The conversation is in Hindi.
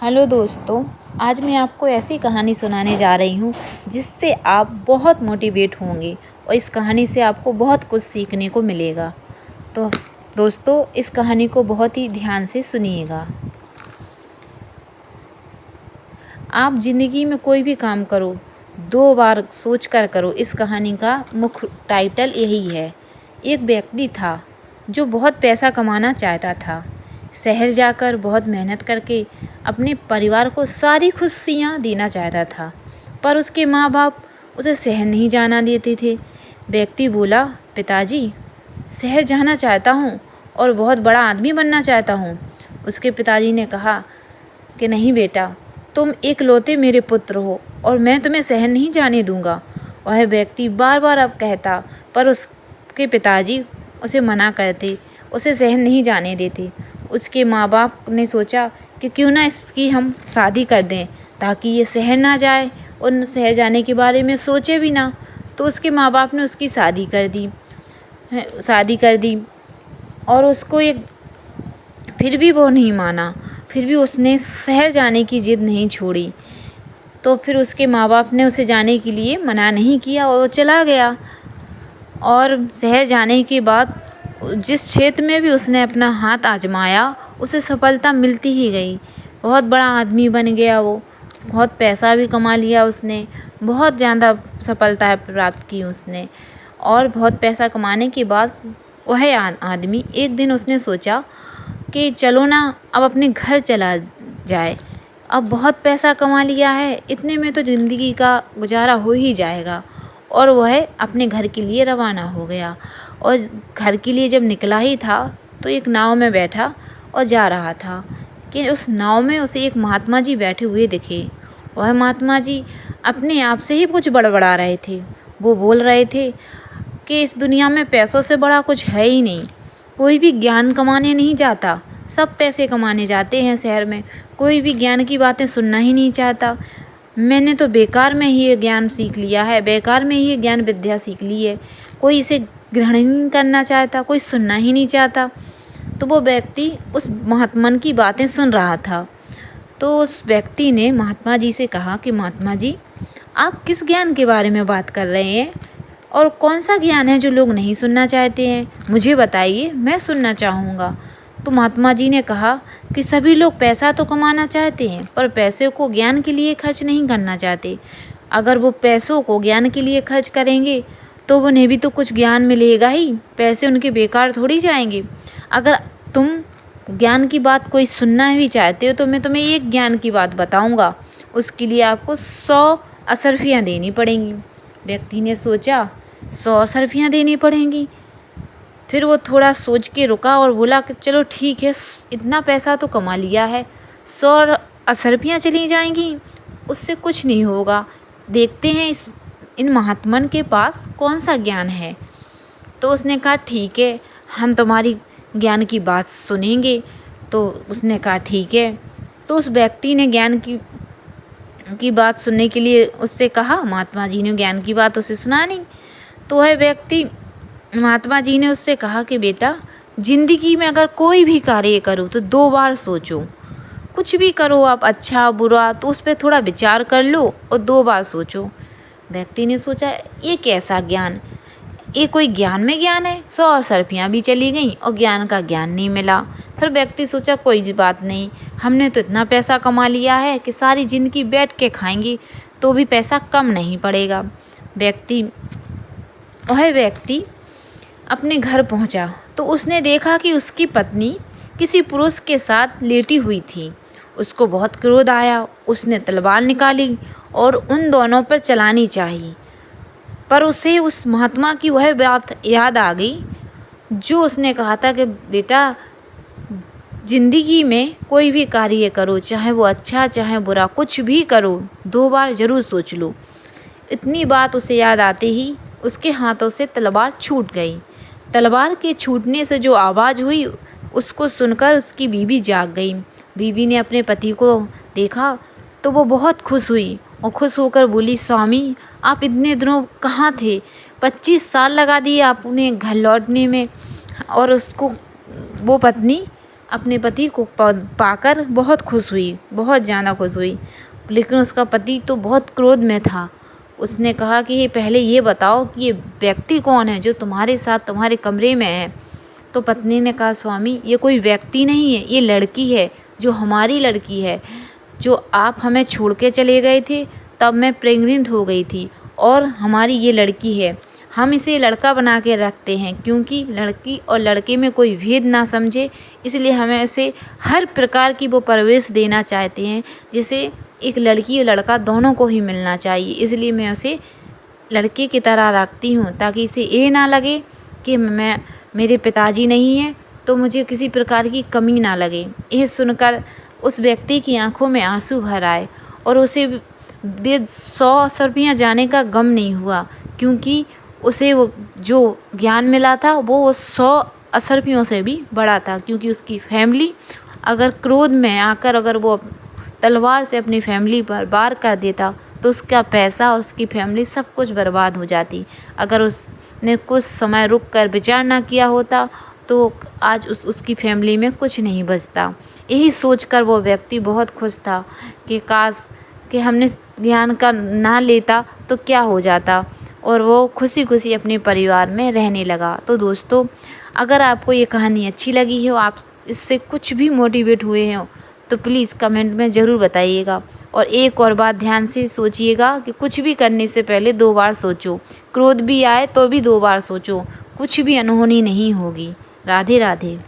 हेलो दोस्तों, आज मैं आपको ऐसी कहानी सुनाने जा रही हूँ जिससे आप बहुत मोटिवेट होंगे और इस कहानी से आपको बहुत कुछ सीखने को मिलेगा। तो दोस्तों, इस कहानी को बहुत ही ध्यान से सुनिएगा। आप ज़िंदगी में कोई भी काम करो, 2 बार सोच कर करो। इस कहानी का मुख्य टाइटल यही है। एक व्यक्ति था जो बहुत पैसा कमाना चाहता था। शहर जाकर बहुत मेहनत करके अपने परिवार को सारी खुशियाँ देना चाहता था, पर उसके माँ बाप उसे शहर नहीं जाना देते थे। व्यक्ति बोला, पिताजी, शहर जाना चाहता हूँ और बहुत बड़ा आदमी बनना चाहता हूँ। उसके पिताजी ने कहा कि नहीं बेटा, तुम इकलौते मेरे पुत्र हो और मैं तुम्हें शहर नहीं जाने दूँगा। वह व्यक्ति बार बार अब कहता, पर उसके पिताजी उसे मना करते, उसे शहर नहीं जाने देते। उसके माँ बाप ने सोचा कि क्यों ना इसकी हम शादी कर दें ताकि ये शहर ना जाए और शहर जाने के बारे में सोचे भी ना। तो उसके माँ बाप ने उसकी शादी कर दी और उसको फिर भी वो नहीं माना। फिर भी उसने शहर जाने की ज़िद नहीं छोड़ी। तो फिर उसके माँ बाप ने उसे जाने के लिए मना नहीं किया और वो चला गया। और शहर जाने के बाद जिस क्षेत्र में भी उसने अपना हाथ आजमाया, उसे सफलता मिलती ही गई। बहुत बड़ा आदमी बन गया वो, बहुत पैसा भी कमा लिया उसने, बहुत ज़्यादा सफलता प्राप्त की उसने। और बहुत पैसा कमाने के बाद वह आदमी एक दिन उसने सोचा कि चलो ना अब अपने घर चला जाए। अब बहुत पैसा कमा लिया है, इतने में तो ज़िंदगी का गुजारा हो ही जाएगा। और वह अपने घर के लिए रवाना हो गया। और घर के लिए जब निकला ही था तो एक नाव में बैठा और जा रहा था कि उस नाव में उसे एक महात्मा जी बैठे हुए दिखे। वह महात्मा जी अपने आप से ही कुछ बड़बड़ा रहे थे। वो बोल रहे थे कि इस दुनिया में पैसों से बड़ा कुछ है ही नहीं। कोई भी ज्ञान कमाने नहीं जाता, सब पैसे कमाने जाते हैं शहर में। कोई भी ज्ञान की बातें सुनना ही नहीं चाहता। मैंने तो बेकार में ही ये ज्ञान सीख लिया है, बेकार में ही ये ज्ञान विद्या सीख ली है। कोई इसे ग्रहण ही नहीं करना चाहता, कोई सुनना ही नहीं चाहता। तो वो व्यक्ति उस महात्मा की बातें सुन रहा था। तो उस व्यक्ति ने महात्मा जी से कहा कि महात्मा जी, आप किस ज्ञान के बारे में बात कर रहे हैं और कौन सा ज्ञान है जो लोग नहीं सुनना चाहते हैं? मुझे बताइए, मैं सुनना चाहूँगा। तो महात्मा जी ने कहा कि सभी लोग पैसा तो कमाना चाहते हैं, पर पैसे को ज्ञान के लिए खर्च नहीं करना चाहते। अगर वो पैसों को ज्ञान के लिए खर्च करेंगे तो उन्हें भी तो कुछ ज्ञान मिलेगा ही, पैसे उनके बेकार थोड़ी जाएंगे। अगर तुम ज्ञान की बात कोई सुनना भी चाहते हो तो मैं तुम्हें एक ज्ञान की बात बताऊंगा, उसके लिए आपको 100 असरफियाँ देनी पड़ेंगी। व्यक्ति ने सोचा, 100 असरफियाँ देनी पड़ेंगी। फिर वो थोड़ा सोच के रुका और बोला कि चलो ठीक है, इतना पैसा तो कमा लिया है, 100 असरफियाँ चली जाएंगी, उससे कुछ नहीं होगा। देखते हैं इन महात्मन के पास कौन सा ज्ञान है। तो उसने कहा ठीक है, हम तुम्हारी ज्ञान की बात सुनेंगे। तो उसने कहा ठीक है। तो उस व्यक्ति ने ज्ञान की बात सुनने के लिए उससे कहा। महात्मा जी ने ज्ञान की बात उसे सुनानी। तो वह व्यक्ति, महात्मा जी ने उससे कहा कि बेटा, ज़िंदगी में अगर कोई भी कार्य करो तो 2 बार सोचो। कुछ भी करो आप, अच्छा बुरा, तो उस पर थोड़ा विचार कर लो और 2 बार सोचो। व्यक्ति ने सोचा, ये कैसा ज्ञान, ये कोई ज्ञान में ज्ञान है? 100 असरफियाँ भी चली गईं और ज्ञान का ज्ञान नहीं मिला। फिर व्यक्ति सोचा, कोई बात नहीं, हमने तो इतना पैसा कमा लिया है कि सारी ज़िंदगी बैठ के खाएंगे तो भी पैसा कम नहीं पड़ेगा। वह व्यक्ति अपने घर पहुंचा तो उसने देखा कि उसकी पत्नी किसी पुरुष के साथ लेटी हुई थी। उसको बहुत क्रोध आया। उसने तलवार निकाली और उन दोनों पर चलानी चाहिए, पर उसे उस महात्मा की वह बात याद आ गई जो उसने कहा था कि बेटा, ज़िंदगी में कोई भी कार्य करो, चाहे वो अच्छा चाहे बुरा, कुछ भी करो, 2 बार ज़रूर सोच लो। इतनी बात उसे याद आते ही उसके हाथों से तलवार छूट गई। तलवार के छूटने से जो आवाज़ हुई, उसको सुनकर उसकी बीवी जाग गई। बीवी ने अपने पति को देखा तो वो बहुत खुश हुई और खुश होकर बोली, स्वामी, आप इतने दिनों कहाँ थे? 25 साल लगा दिए आपने घर लौटने में। और उसको वो पत्नी अपने पति को पाकर बहुत खुश हुई, बहुत ज़्यादा खुश हुई। लेकिन उसका पति तो बहुत क्रोध में था। उसने कहा कि ये पहले ये बताओ कि ये व्यक्ति कौन है जो तुम्हारे साथ तुम्हारे कमरे में है। तो पत्नी ने कहा, स्वामी ये कोई व्यक्ति नहीं है, ये लड़की है, जो हमारी लड़की है, जो आप हमें छोड़ के चले गए थे तब मैं प्रेग्नेंट हो गई थी, और हमारी ये लड़की है। हम इसे लड़का बना के रखते हैं क्योंकि लड़की और लड़के में कोई भेद ना समझे, इसलिए हमें इसे हर प्रकार की वो परवरिश देना चाहते हैं जिसे एक लड़की और लड़का दोनों को ही मिलना चाहिए। इसलिए मैं उसे लड़के की तरह रखती हूँ ताकि इसे ये ना लगे कि मेरे पिताजी नहीं हैं, तो मुझे किसी प्रकार की कमी ना लगे। यह सुनकर उस व्यक्ति की आंखों में आंसू भर आए और उसे 100 असरपियाँ जाने का गम नहीं हुआ, क्योंकि उसे वो जो ज्ञान मिला था वो 100 असरपियों से भी बड़ा था। क्योंकि उसकी फैमिली अगर क्रोध में आकर अगर वो तलवार से अपनी फैमिली पर वार कर देता तो उसका पैसा, उसकी फैमिली सब कुछ बर्बाद हो जाती। अगर उसने कुछ समय रुक कर विचार ना किया होता तो आज उसकी फैमिली में कुछ नहीं बचता। यही सोचकर वो व्यक्ति बहुत खुश था कि काश कि हमने ज्ञान का ना लेता तो क्या हो जाता, और वो खुशी खुशी अपने परिवार में रहने लगा। तो दोस्तों, अगर आपको ये कहानी अच्छी लगी हो, आप इससे कुछ भी मोटिवेट हुए हो, तो प्लीज़ कमेंट में ज़रूर बताइएगा। और एक और बात ध्यान से सोचिएगा कि कुछ भी करने से पहले 2 बार सोचो। क्रोध भी आए तो भी 2 बार सोचो, कुछ भी अनहोनी नहीं होगी। राधे राधे।